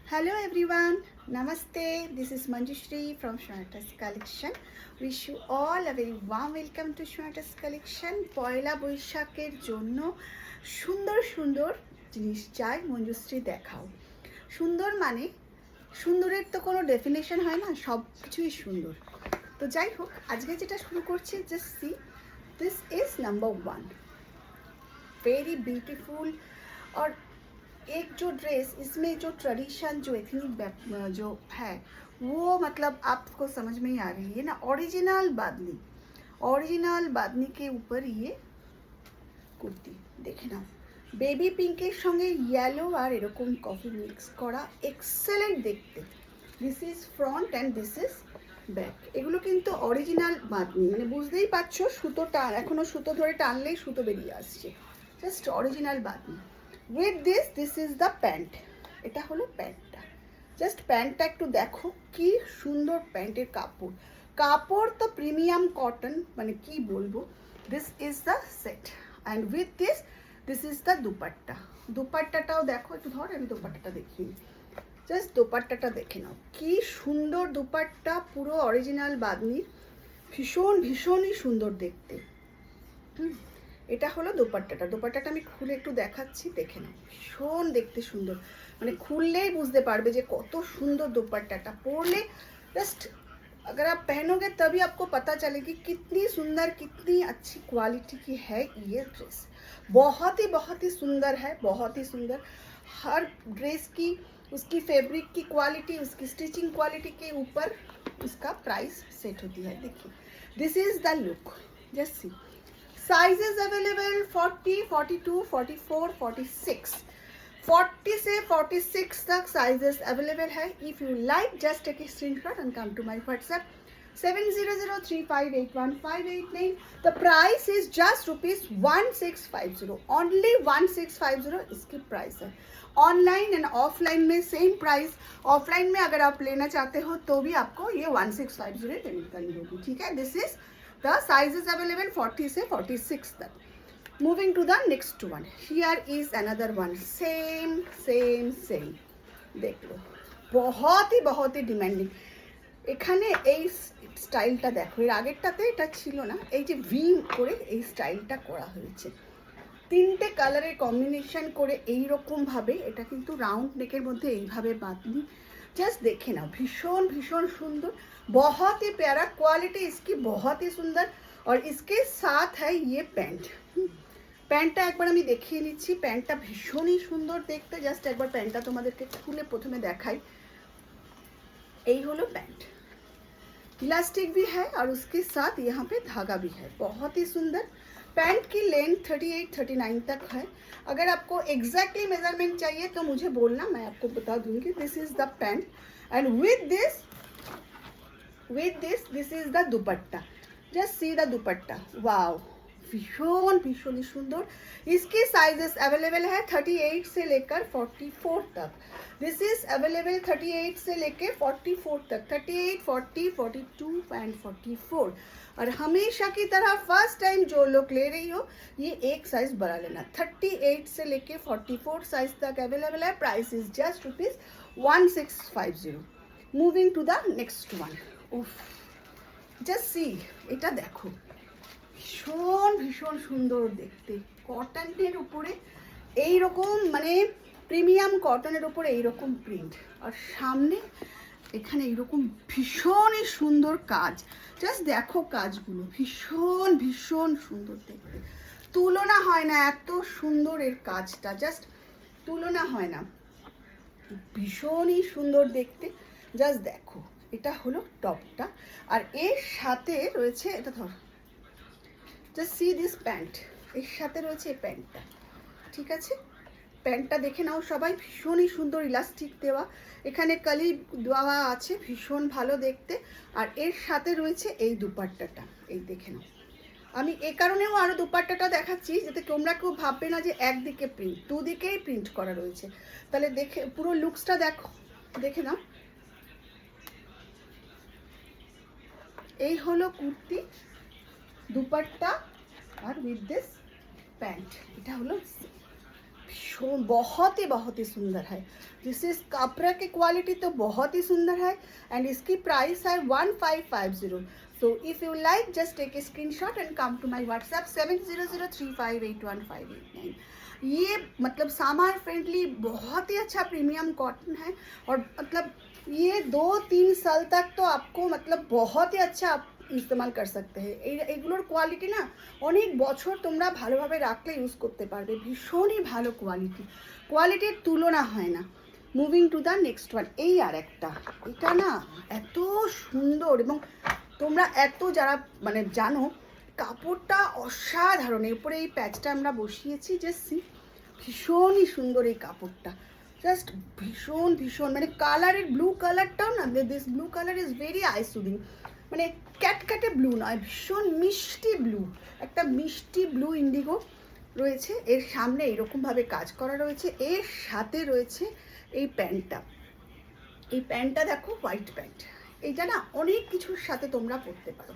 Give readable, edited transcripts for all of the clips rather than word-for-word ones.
Hello everyone, Namaste. This is Manjushri from Shweta's Collection. Wish you all a very warm welcome to Shweta's Collection. পয়লা বৈশাখের জন্য সুন্দর সুন্দর জিনিস চাই মঞ্জুশ্রী দেখাও। সুন্দর মানে সুন্দরের তো কোনো ডেফিনেশন হয় না, সব কিছুই সুন্দর। তো যাই হোক, আজকে যেটা শুরু করছি, just see, this is number 1, very beautiful. और एक जो ड्रेस, इसमें जो ट्रेडिशन, जो एथनिक जो है वो मतलब आपको समझ में ही आ रही है ना। ओरिजिनल बादनी के ऊपर ये कुर्ती देखे ना, बेबी पिंकेर संगे येलो और एरकम कफি मिक्स करा, एक्सेलेंट देखते। This is front end this is back. এগুলো কিন্তু অরিজিনাল বাঁধনি, মানে বুঝতেই পারছো সুতো টান, এখনো সুতো ধরে টানলেই সুতো বেরিয়ে আসছে, just original bandhani. With this is the pant, এটা হলো প্যান্টটা। জাস্ট প্যান্টটা একটু দেখো কি সুন্দর, প্যান্টের কাপড় তো প্রিমিয়াম কটন, মানে কি বলবো। This is the set and with this is the দুপাট্টাটাও দেখো, একটু ধর আমি দুপাট্টাটা দেখিয়ে, জাস্ট দোপাট্টাটা দেখে নাও, কি সুন্দর দোপাট্টা, পুরো অরিজিনাল বাঁধনি, ভীষণই সুন্দর দেখতে। এটা হলো দোপাট্টাটা আমি খুলে একটু দেখাচ্ছি, দেখে নাও, ভীষণ দেখতে সুন্দর, মানে খুললেই বুঝতে পারবে যে কত সুন্দর দোপাট্টাটা। পরলে জাস্ট अगर आप पहनोगे तभी आपको पता चलेगी कितनी सुंदर, कितनी अच्छी क्वालिटी की है ये ड्रेस। बहुत ही सुंदर है, बहुत ही सुंदर। हर ड्रेस की, उसकी फैब्रिक की क्वालिटी, उसकी स्टिचिंग क्वालिटी के ऊपर उसका प्राइस सेट होती है। देखिए, this is the look, just see. Sizes available 40, 42, 44, 46, 40 से 46 तक साइजेस अवेलेबल है। If you like just take a screenshot and come to my WhatsApp 7003581589। The price is just ₹1650, only 1650 इसकी प्राइस है। ऑनलाइन एंड ऑफलाइन में same price. Offline में अगर आप लेना चाहते हो तो भी आपको ये 1650 पेमेंट करनी होगी, ठीक है। This is the sizes available 40 से 46 तक। Moving to the next one, here is another one, same देख लो, बहुत ही डिमांडिंग। এখানে এই স্টাইলটা দেখো, এর আগেরটাতে এটা ছিল না, এই যে ভি করে এই স্টাইলটা করা হয়েছে, তিনটে কালারের কম্বিনেশন করে এইরকম ভাবে। এটা কিন্তু রাউন্ড নেকের মধ্যে এইভাবে বাঁধনি, জাস্ট দেখে নাও, ভীষণ সুন্দর, बहुत ही प्यारा, क्वालिटी इसकी बहुत ही सुंदर। और इसके साथ है ये पैंट। প্যান্টটা একবার আমি দেখিয়ে নিচ্ছি, প্যান্টটা ভীষণই সুন্দর দেখতে। জাস্ট একবার প্যান্টটা তোমাদেরকে খুলে প্রথমে দেখাই। এই হলো पैंट, इलास्टिक भी है और उसके साथ यहाँ पे धागा भी है, बहुत ही सुंदर। पैंट की लेंथ 38-39 तक है। अगर आपको एग्जैक्टली मेजरमेंट चाहिए तो मुझे बोलना, मैं आपको बता दूंगी। This is the pant and with this is the dupatta. Just see the dupatta, wow, भीषण ही सुंदर। इसके साइजेस अवेलेबल है 38 से लेकर 44 तक। दिस इज अवेलेबल 38 से लेकर 44 तक, 38, 40, 42 एंड 44। और हमेशा की तरह फर्स्ट टाइम जो लोग ले रही हो, ये एक साइज बड़ा लेना। 38 से लेकर 44 साइज तक अवेलेबल है। Price is just ₹1650। Moving to the next one. उफ, जस्ट सी, এটা দেখো, ভীষণ সুন্দর দেখতে, কটনের উপরে এইরকম, মানে প্রিমিয়াম কটনের উপরে এইরকম প্রিন্ট, আর সামনে এখানে এইরকম ভীষণই সুন্দর কাজ। জাস্ট দেখো কাজগুলো, ভীষণ সুন্দর দেখতে, তুলনা হয় না, এত সুন্দর এর কাজটা, জাস্ট তুলনা হয় না, ভীষণই সুন্দর দেখতে। জাস্ট দেখো, এটা হলো টপটা, আর এর সাথে রয়েছে, এটা ধর, জাস্ট সি দিস প্যান্ট, এর সাথে রয়েছে এই প্যান্টটা, ঠিক আছে। প্যান্টটা দেখে নাও সবাই, ভীষণই সুন্দর, ইলাস্টিক দেওয়া, এখানে কালি দেওয়া আছে, ভীষণ ভালো দেখতে। আর এর সাথে রয়েছে এই দুপাট্টাটা, এই দেখে নাও। আমি এই কারণেও আরও দুপাট্টাটা দেখাচ্ছি, যাতে তোমরা কেউ ভাববে না যে একদিকে প্রিন্ট, দুদিকেই প্রিন্ট করা রয়েছে। তাহলে দেখে পুরো লুকসটা দেখো, দেখে নাও। এই হলো কুর্তি, দুপাট্টা আর উইথ দিস প্যান্ট, এটা হলো बहुत ही सुंदर है। दिस इज कपड़ा की क्वालिटी तो बहुत ही सुंदर है एंड इसकी प्राइस है 1550। So if you like just take a screenshot and come to my WhatsApp 7003581589। ये मतलब सामार फ्रेंडली बहुत ही अच्छा प्रीमियम कॉटन है और मतलब ये 2-3 साल तक तो आपको मतलब बहुत ही अच्छा आप ইস্তেমাল कर सकते हैं। এগুলোর কোয়ালিটি না অনেক বছর তোমরা ভালোভাবে রাখলে ইউজ করতে পারবে, ভীষণই ভালো কোয়ালিটি, কোয়ালিটির তুলনা হয় না। Moving to the next one, এই আর একটা, এটা না এত সুন্দর এবং তোমরা এত যারা মানে জানো কাপড়টা অসাধারণ। এরপরে এই প্যাচটা আমরা বসিয়েছি যে সি, ভীষণই সুন্দর এই কাপড়টা, জাস্ট ভীষণ ভীষণ মানে কালারের ব্লু কালারটাও না, this blue colour is very I soothing, মানে ক্যাটক্যাটে ব্লু নয়, ভীষণ মিষ্টি ব্লু, একটা মিষ্টি ব্লু ইন্ডিগো রয়েছে। এর সামনে এরকমভাবে কাজ করা রয়েছে, এর সাথে রয়েছে এই প্যান্টটা। এই প্যান্টটা দেখো হোয়াইট প্যান্ট, এইটা না অনেক কিছুর সাথে তোমরা পরতে পারো।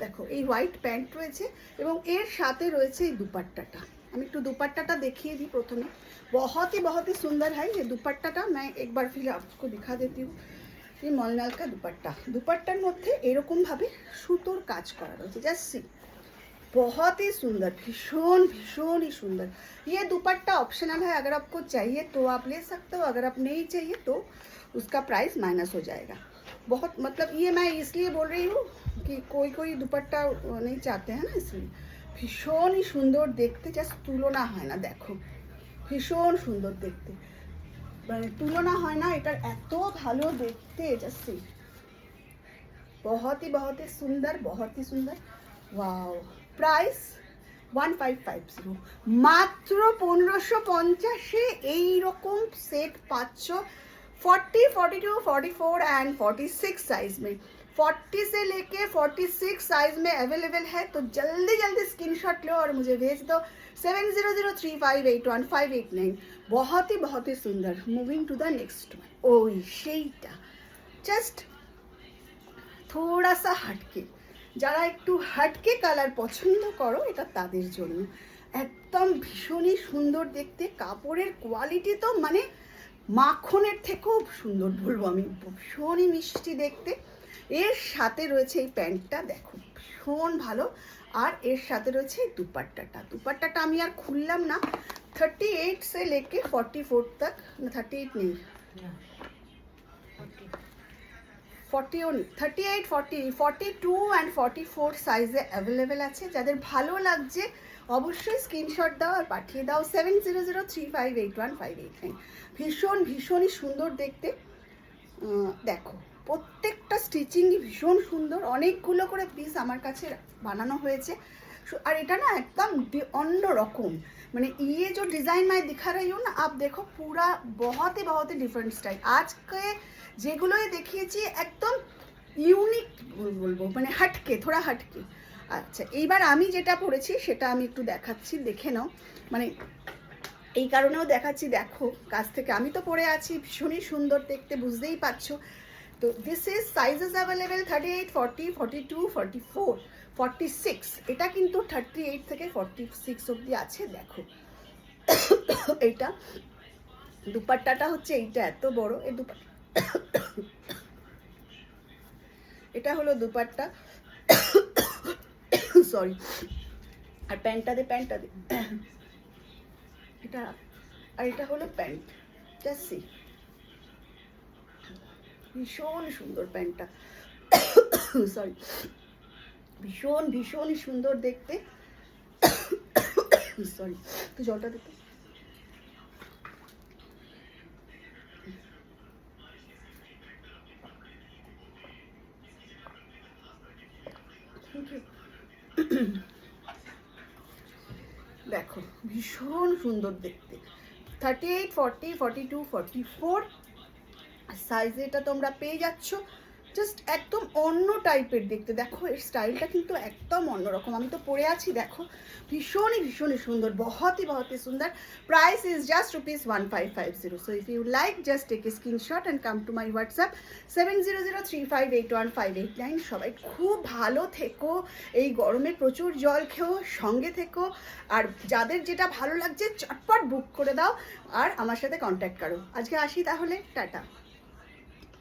দেখো এই হোয়াইট প্যান্ট রয়েছে এবং এর সাথে রয়েছে এই দুপাট্টাটা। আমি একটু দুপাট্টাটা দেখিয়ে দিই প্রথমে। बहुत ही सुंदर है ये दुपट्टाটা। मैं एक बार फिर आपको दिखा देती हूँ। ये मलनाल का दुपट्टा, दुपट्टार मध्य एरकम भावे सुतोर काज करा रयेछे, जस्ट सी, बहुत ही सुंदर, भीषण भीषण ही सुंदर। ये दुपट्टा ऑप्शनल है, अगर आपको चाहिए तो आप ले सकते हो, अगर आप नहीं चाहिए तो उसका प्राइस माइनस हो जाएगा। बहुत मतलब ये मैं इसलिए बोल रही हूँ कि कोई कोई दुपट्टा नहीं चाहते हैं ना, इसलिए भीषण ही सुंदर देखते, जस्ट तुलना है ना, देखो ভীষণ সুন্দর দেখতে, মানে তুলনা হয় না, এটার এত ভালো দেখতে, জাস্ট बहुत ही सुंदर, बहुत ही सुंदर। वाओ, प्राइस 1550, মাত্র 1550-এ এইরকম সেট পাচ্ছ 40, 42, 44 एंड 46 साइज में। 40 से लेके 46 साइज में अवेलेबल है, तो जल्दी जल्दी स्क्रीनशॉट लो और मुझे भेज दो 7003581589। बहुत ही सुंदर। Moving to the next one, ओई शेटा जस्ट थोड़ा सा हटके, যারা একটু হটকে কালার পছন্দ করো এটা তাদের জন্য একদম ভীষণই সুন্দর দেখতে। কাপড়ের কোয়ালিটি তো মানে মাখনের থেকেও সুন্দর বলবো আমি, ভীষণই মিষ্টি দেখতে। এর সাথে রয়েছে এই প্যান্টটা, দেখো ভীষণ ভালো, আর এর সাথে রয়েছে এই দুপাট্টাটা। দুপাট্টাটা আমি আর খুললাম না। 38 से लेके 44 तक, 38 नहीं 40 नहीं, 38, 40, 42 एंड 44 সাইজে অ্যাভেলেবেল আছে। যাদের ভালো লাগছে অবশ্যই স্ক্রিনশট দাও আর পাঠিয়ে দাও 7003581589। ভীষণ ভীষণই সুন্দর দেখতে। দেখো প্রত্যেকটা স্টিচিংই ভীষণ সুন্দর, অনেকগুলো করে পিস আমার কাছে বানানো হয়েছে। আর এটা না একদম অন্য রকম, মানে ये जो डिज़ाइन मैं दिखा रही हूँ ना, आप देखो पूरा बहुत ही डिफरेंट स्टाइल। আজকে যেগুলোই দেখিয়েছি একদম ইউনিক বলবো, মানে হটকে, থোড়া হটকে। আচ্ছা, এইবার আমি যেটা পরেছি সেটা আমি একটু দেখাচ্ছি, দেখে নাও। মানে এই কারণেও দেখাচ্ছি, দেখো কাছ থেকে। আমি তো পরে আছি, ভীষণই সুন্দর দেখতে, বুঝতেই পারছো। তো দিস ইজ সাইজেস অ্যাভেলেবেল 38, 40, 42, 44, 46। এটা কিন্তু 38 থেকে 46 অবধি আছে। দেখো এইটা দুপাট্টাটা হচ্ছে এইটা এত বড়, এই দুপাট্টা, এটা হলো দুপাট্টা, সরি। আর প্যান্টটা দে এটা, আর এটা হলো প্যান্ট, জাস্ট সি, ভীষণ সুন্দর প্যান্টটা, সরি, ভীষণই সুন্দর দেখতে। সরি, তুই জলটা দেখতে। দেখো ভীষণ সুন্দর দেখতে। 38, 40, 42, 44 সাইজে এটা তোমরা পেয়ে যাচ্ছ। জাস্ট একদম অন্য টাইপের দেখতে, দেখো এর স্টাইলটা কিন্তু একদম অন্যরকম। আমি তো পরে আছি, দেখো ভীষণই ভীষণই সুন্দর, বহুতই সুন্দর। Price is just ₹1550। So if you like just take a screenshot and come to my WhatsApp 7003581589। সবাই খুব ভালো থেকো, এই গরমে প্রচুর জল খেও, সঙ্গে থেকো, আর যাদের যেটা ভালো লাগছে চটপট বুক করে দাও আর আমার সাথে কন্ট্যাক্ট করো। আজকে আসি তাহলে, টাটা।